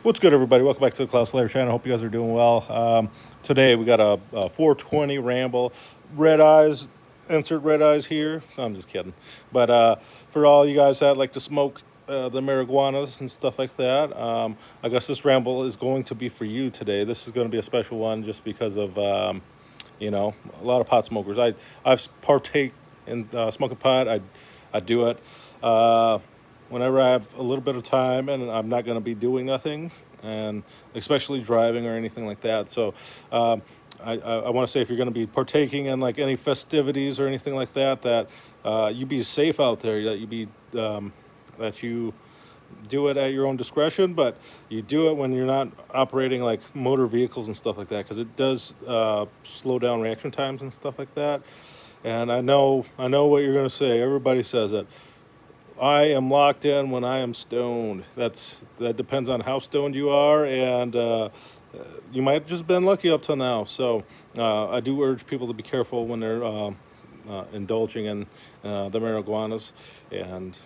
What's good, everybody? Welcome back to the Klaus Slayer channel. Hope you guys are doing well. Today we got a 420 ramble. Red eyes, insert red eyes here. I'm just kidding. But for all you guys that like to smoke the marijuanas and stuff like that, I guess this ramble is going to be for you today. This is going to be a special one just because of, a lot of pot smokers. I've partake in smoking pot. I do it. Whenever I have a little bit of time and I'm not going to be doing nothing, and especially driving or anything like that. So I want to say if you're going to be partaking in like any festivities or anything like that, that you be safe out there, that that you do it at your own discretion, but you do it when you're not operating like motor vehicles and stuff like that, because it does slow down reaction times and stuff like that. And I know what you're going to say. Everybody says it. I am locked in when I am stoned. That depends on how stoned you are, and you might have just been lucky up till now. So I do urge people to be careful when they're indulging in the marijuanas, and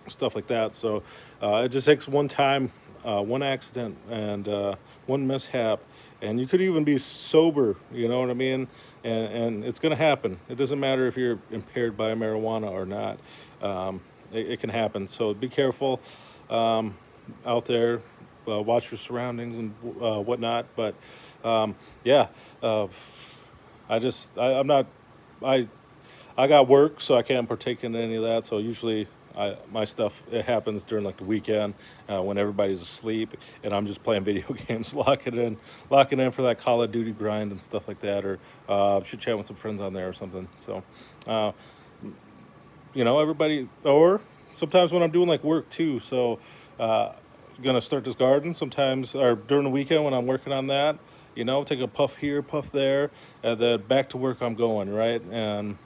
stuff like that. So it just takes one time, one accident, and one mishap, and you could even be sober. You know what I mean? And it's going to happen. It doesn't matter if you're impaired by marijuana or not. It can happen. So be careful out there. Watch your surroundings and whatnot. But yeah, I'm not. I I got work, so I can't partake in any of that. So usually, my stuff it happens during like the weekend when everybody's asleep, and I'm just playing video games, locking in for that Call of Duty grind and stuff like that, or should chat with some friends on there or something. So, uh, everybody, or sometimes when I'm doing like work too. So, gonna start this garden sometimes, or during the weekend when I'm working on that. Take a puff here, puff there, and then back to work I'm going, right? And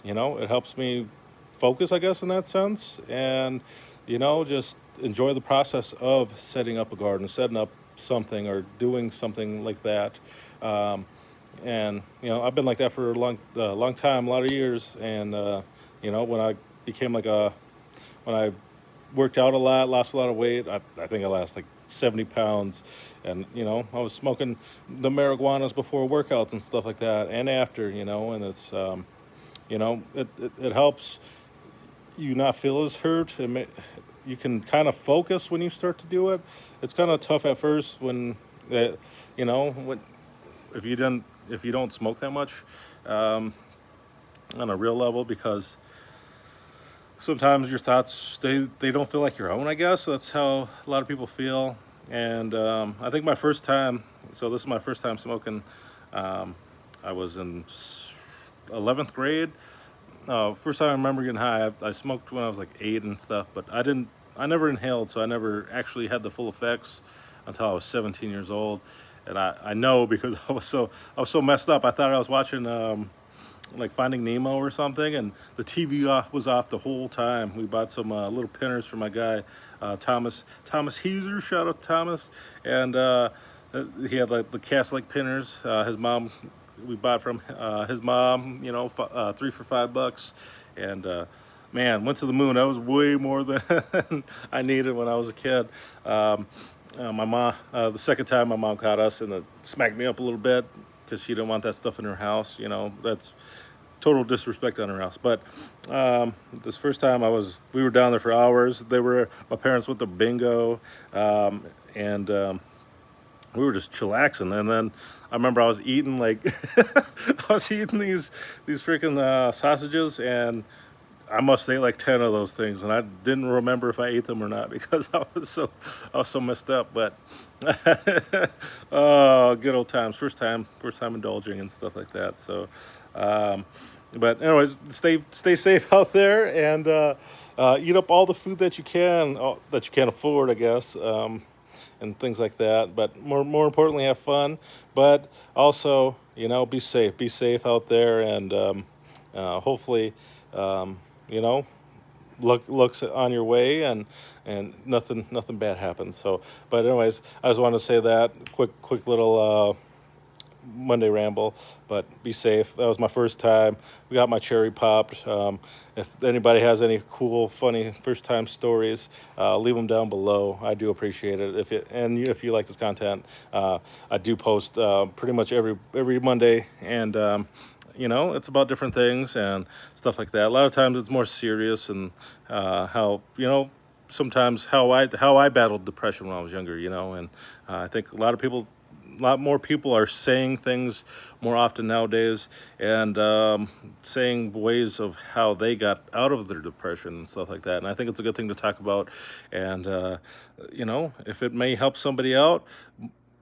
it helps me focus, I guess, in that sense, and just enjoy the process of setting up a garden, setting up something, or doing something like that. Um, and I've been like that for a long time, a lot of years. And when I became like a when I worked out a lot, lost a lot of weight. I think I lost like 70 pounds. And, I was smoking the marijuanas before workouts and stuff like that, and after, and it's, it helps you not feel as hurt. You can kind of focus when you start to do it. It's kind of tough at first when, when if you don't smoke that much um, on a real level, because sometimes your thoughts they don't feel like your own. I guess that's how a lot of people feel. And I think my first time. So this is my first time smoking. Um, I was in 11th grade. First time I remember getting high. I smoked when I was like 8 and stuff, but I didn't. I never inhaled, so I never actually had the full effects until I was 17 years old. And I know because I was so messed up. I thought I was watching like Finding Nemo or something, and the TV was off the whole time. We bought some little pinners for my guy, Thomas Heiser. Shout out to Thomas, and he had like the cast like pinners. His mom, we bought from his mom. 3 for $5, and man, went to the moon. That was way more than I needed when I was a kid. My mom, the second time my mom caught us, and it smacked me up a little bit because she didn't want that stuff in her house. That's total disrespect on her house. But this first time we were down there for hours. My parents went to bingo, and we were just chillaxing. And then I remember I was eating like I was eating these freaking sausages, and I must ate like 10 of those things, and I didn't remember if I ate them or not because I was so messed up. But oh, good old times. First time indulging and stuff like that. So, but anyways, stay safe out there, and eat up all the food that you can afford, I guess. And things like that. But more importantly, have fun. But also, be safe. Be safe out there, and hopefully, um, you know, looks on your way, and nothing bad happens. So, but anyways, I just wanted to say that quick little Monday ramble. But be safe. That was my first time. We got my cherry popped. If anybody has any cool, funny first time stories, leave them down below. I do appreciate it. If you like this content, I do post pretty much every Monday, and it's about different things and stuff like that. A lot of times it's more serious, and how sometimes how I battled depression when I was younger, and I think a lot more people are saying things more often nowadays, and saying ways of how they got out of their depression and stuff like that. And I think it's a good thing to talk about. And if it may help somebody out,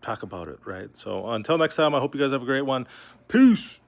talk about it, right? So until next time, I hope you guys have a great one. Peace.